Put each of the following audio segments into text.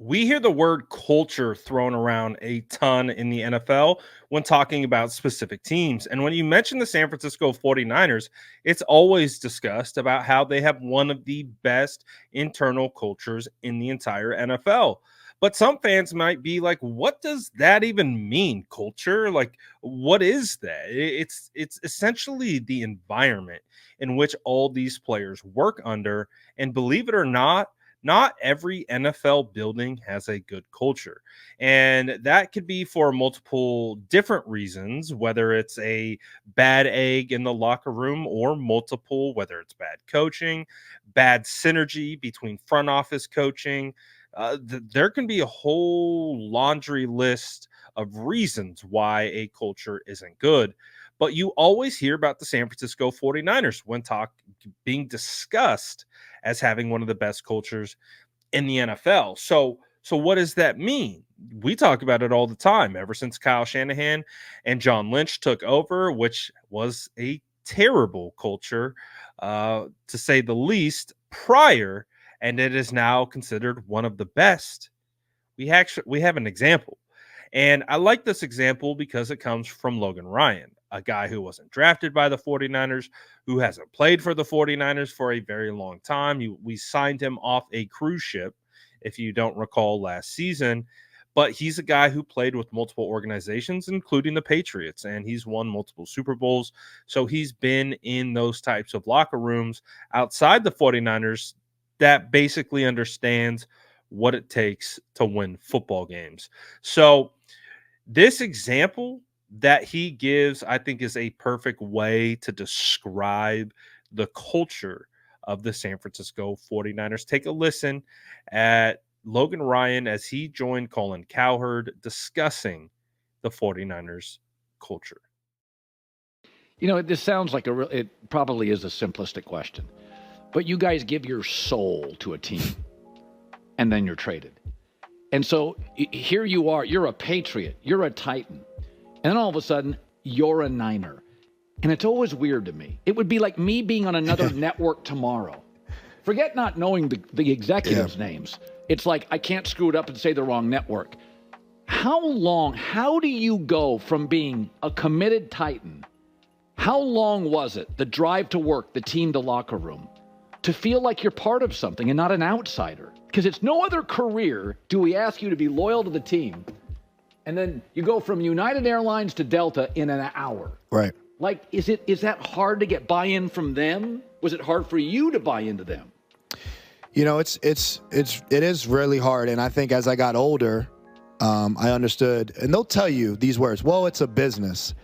We hear the word culture thrown around a ton in the NFL when talking about specific teams. And when you mention the San Francisco 49ers, it's always discussed about how they have one of the best internal cultures in the entire NFL. But some fans might be like, what does that even mean? Culture? Like, what is that? It's essentially the environment in which all these players work under. And believe it or not every NFL building has a good culture. And that could be for multiple different reasons, whether it's a bad egg in the locker room or multiple, whether it's bad coaching, bad synergy between front office coaching. There can be a whole laundry list of reasons why a culture isn't good. But you always hear about the San Francisco 49ers when being discussed as having one of the best cultures in the NFL. So what does that mean? We talk about it all the time ever since Kyle Shanahan and John Lynch took over, which was a terrible culture, to say the least, prior, and it is now considered one of the best. We have an example. And I like this example because it comes from Logan Ryan, a guy who wasn't drafted by the 49ers, who hasn't played for the 49ers for a very long time. We signed him off a cruise ship, if you don't recall last season. But he's a guy who played with multiple organizations, including the Patriots, and he's won multiple Super Bowls. So he's been in those types of locker rooms outside the 49ers that basically understands what it takes to win football games. So this example that he gives, I think, is a perfect way to describe the culture of the San Francisco 49ers. Take a listen at Logan Ryan as he joined Colin Cowherd discussing the 49ers culture. You know, this sounds like it probably is a simplistic question, but you guys give your soul to a team and then you're traded. And so here you are, you're a Patriot, you're a Titan, and then all of a sudden you're a Niner. And it's always weird to me. It would be like me being on another network tomorrow. Forget not knowing the executives' names. It's like I can't screw it up and say the wrong network. How do you go from being a committed Titan? How long was it, the drive to work, the team to locker room, to feel like you're part of something and not an outsider? Because it's no other career do we ask you to be loyal to the team, and then you go from United Airlines to Delta in an hour. Right. Like, is that hard to get buy-in from them? Was it hard for you to buy into them? You know, it is really hard, and I think as I got older, I understood. And they'll tell you these words. Well, it's a business.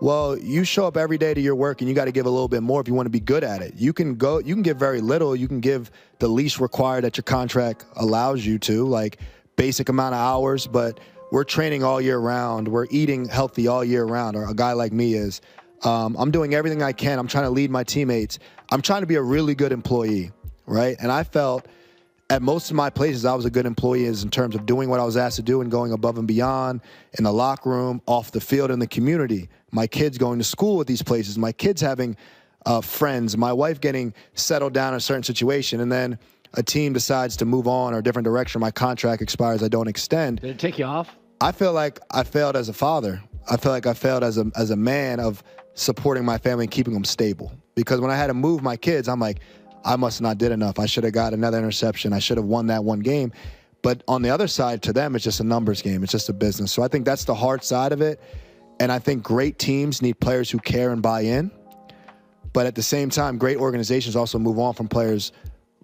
Well, you show up every day to your work, and you got to give a little bit more if you want to be good at it. You can give very little. You can give the least required that your contract allows you to, like basic amount of hours. But we're training all year round. We're eating healthy all year round, or a guy like me is. I'm doing everything I can. I'm trying to lead my teammates. I'm trying to be a really good employee, right? And I felt at most of my places I was a good employee in terms of doing what I was asked to do and going above and beyond in the locker room, off the field, in the community. My kids going to school at these places, my kids having friends, my wife getting settled down in a certain situation, and then a team decides to move on or a different direction. My contract expires, I don't extend. Did it take you off? I feel like I failed as a father. I feel like I failed as a man of supporting my family and keeping them stable. Because when I had to move my kids, I'm like, I must not did enough. I should have got another interception. I should have won that one game. But on the other side, to them, it's just a numbers game. It's just a business. So I think that's the hard side of it. And I think great teams need players who care and buy in. But at the same time, great organizations also move on from players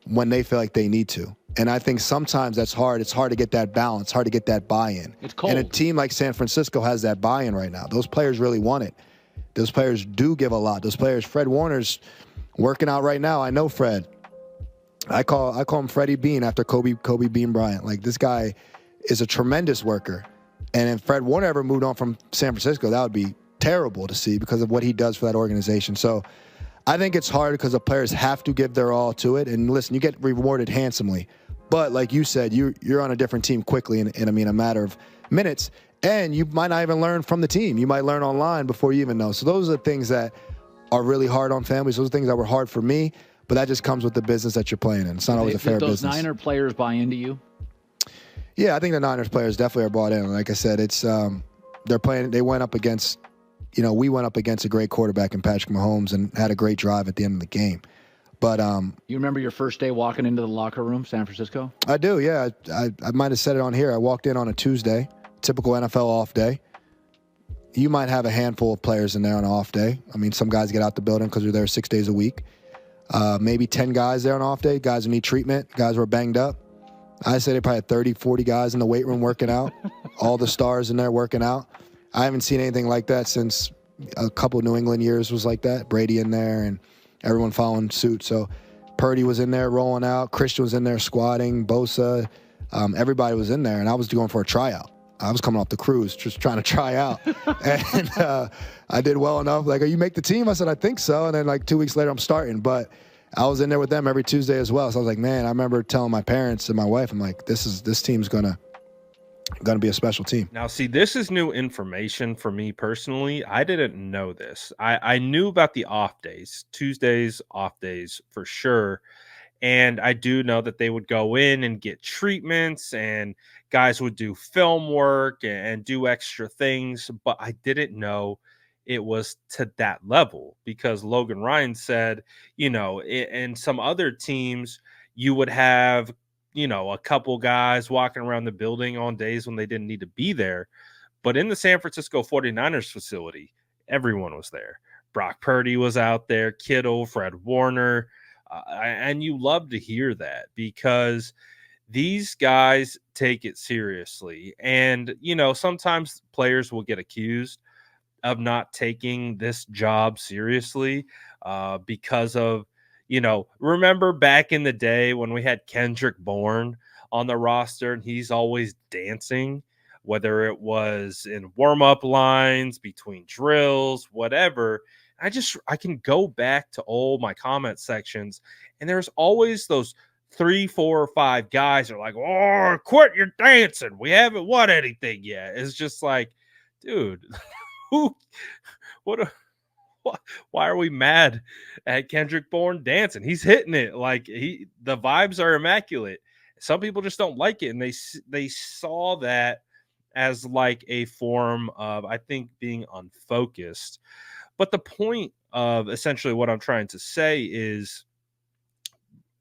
when they feel like they need to. And I think sometimes that's hard. It's hard to get that balance, hard to get that buy-in. It's cold. And a team like San Francisco has that buy-in right now. Those players really want it. Those players do give a lot. Those players, Fred Warner's working out right now. I know Fred. I call him Freddie Bean after Kobe Bean Bryant. Like, this guy is a tremendous worker. And if Fred Warner ever moved on from San Francisco, that would be terrible to see because of what he does for that organization. So I think it's hard because the players have to give their all to it. And listen, you get rewarded handsomely. But like you said, you're on a different team quickly in a matter of minutes. And you might not even learn from the team. You might learn online before you even know. So those are the things that are really hard on families. Those are things that were hard for me. But that just comes with the business that you're playing in. It's not always a fair business. Did those Niner players buy into you? Yeah, I think the Niners players definitely are bought in. Like I said, it's they're playing. They went up against, we went up against a great quarterback in Patrick Mahomes and had a great drive at the end of the game. But You remember your first day walking into the locker room, San Francisco? I do, yeah. I might have said it on here. I walked in on a Tuesday, typical NFL off day. You might have a handful of players in there on an off day. I mean, some guys get out the building because they're there 6 days a week. Maybe 10 guys there on off day. Guys who need treatment. Guys who are banged up. I say they probably had 30, 40 guys in the weight room working out. All the stars in there working out. I haven't seen anything like that since a couple of New England years was like that. Brady in there and everyone following suit. So Purdy was in there rolling out. Christian was in there squatting. Bosa. Everybody was in there, and I was going for a tryout. I was coming off the cruise, just trying to try out. And I did well enough. Like, you make the team? I said, I think so. And then, like, 2 weeks later, I'm starting. But I was in there with them every Tuesday as well. So I was like, man, I remember telling my parents and my wife, I'm like, this team's gonna be a special team. Now, see, this is new information for me personally. I didn't know this. I knew about the off days, Tuesdays, off days for sure. And I do know that they would go in and get treatments and guys would do film work and do extra things. But I didn't know it was to that level because Logan Ryan said, in some other teams, you would have, a couple guys walking around the building on days when they didn't need to be there. But in the San Francisco 49ers facility, everyone was there. Brock Purdy was out there, Kittle, Fred Warner. And you love to hear that because these guys take it seriously. And, sometimes players will get accused of not taking this job seriously because of, remember back in the day when we had Kendrick Bourne on the roster and he's always dancing, whether it was in warm-up lines, between drills, whatever. I can go back to all my comment sections and there's always those 3, 4, or 5 guys are like, oh, quit your dancing. We haven't won anything yet. It's just like, dude, who, what, why are we mad at Kendrick Bourne dancing? He's hitting it like the vibes are immaculate. Some people just don't like it, and they saw that as like a form of, I think, being unfocused. But the point of essentially what I'm trying to say is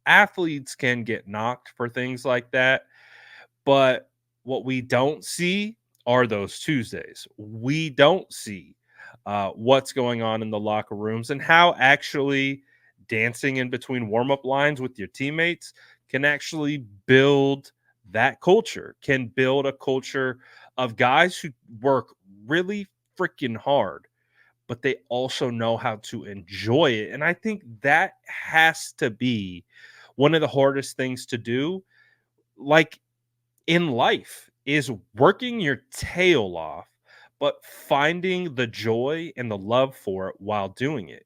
athletes can get knocked for things like that, but what we don't see are those Tuesdays. We don't see what's going on in the locker rooms and how actually dancing in between warm up lines with your teammates can actually build that culture, can build a culture of guys who work really freaking hard, but they also know how to enjoy it. And I think that has to be one of the hardest things to do. Like, in life is working your tail off, but finding the joy and the love for it while doing it.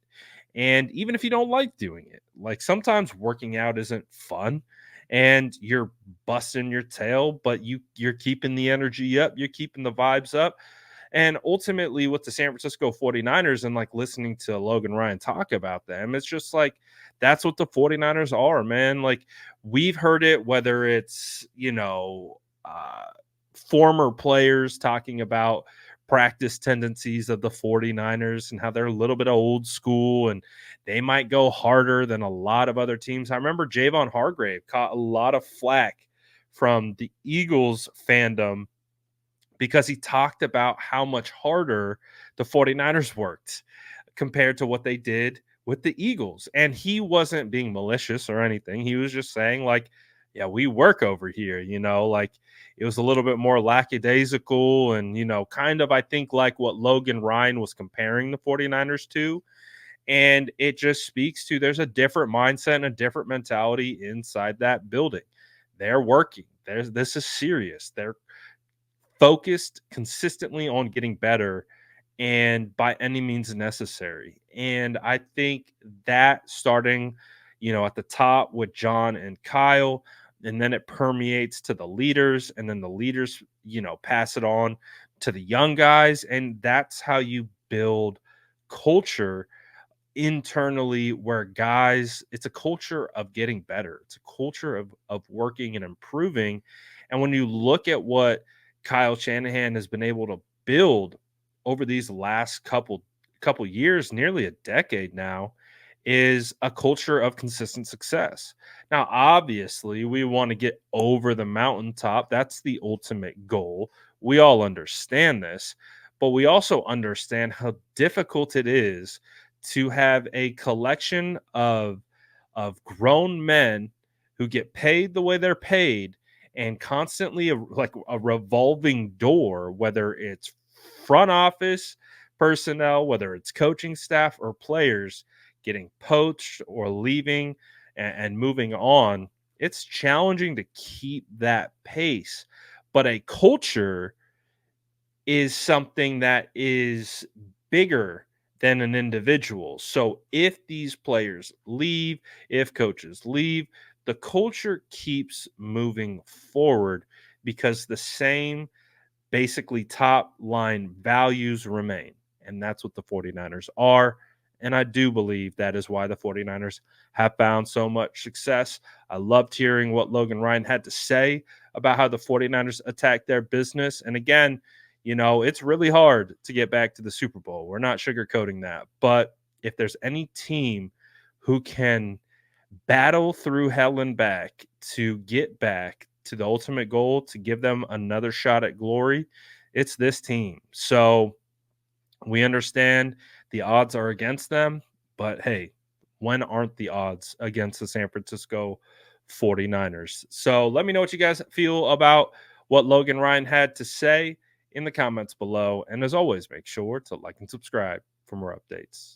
And even if you don't like doing it, like sometimes working out isn't fun and you're busting your tail, but you're keeping the energy up, you're keeping the vibes up. And ultimately with the San Francisco 49ers and like listening to Logan Ryan talk about them, it's just like that's what the 49ers are, man. Like we've heard it, whether it's, former players talking about practice tendencies of the 49ers and how they're a little bit old school and they might go harder than a lot of other teams. I remember Javon Hargrave caught a lot of flack from the Eagles fandom because he talked about how much harder the 49ers worked compared to what they did with the Eagles. And he wasn't being malicious or anything. He was just saying, like, yeah, we work over here, like it was a little bit more lackadaisical and, kind of, I think, like what Logan Ryan was comparing the 49ers to. And it just speaks to there's a different mindset and a different mentality inside that building. They're working. This is serious. They're focused consistently on getting better and by any means necessary. And I think that starting, at the top with John and Kyle, and then it permeates to the leaders, and then the leaders, pass it on to the young guys. And that's how you build culture internally where guys, it's a culture of getting better. It's a culture of working and improving. And when you look at what Kyle Shanahan has been able to build over these last couple years, nearly a decade now, is a culture of consistent success. Now, obviously, we want to get over the mountaintop. That's the ultimate goal. We all understand this, but we also understand how difficult it is to have a collection of grown men who get paid the way they're paid and constantly like a revolving door, whether it's front office personnel, whether it's coaching staff or players getting poached or leaving and moving on. It's challenging to keep that pace, but a culture is something that is bigger than an individual. So if these players leave, if coaches leave, the culture keeps moving forward because the same basically top line values remain. And that's what the 49ers are. And I do believe that is why the 49ers have found so much success. I loved hearing what Logan Ryan had to say about how the 49ers attack their business. And again, it's really hard to get back to the Super Bowl. We're not sugarcoating that. But if there's any team who can battle through hell and back to get back to the ultimate goal, to give them another shot at glory, it's this team. So we understand the odds are against them, but hey, when aren't the odds against the San Francisco 49ers? So let me know what you guys feel about what Logan Ryan had to say in the comments below. And as always, make sure to like and subscribe for more updates.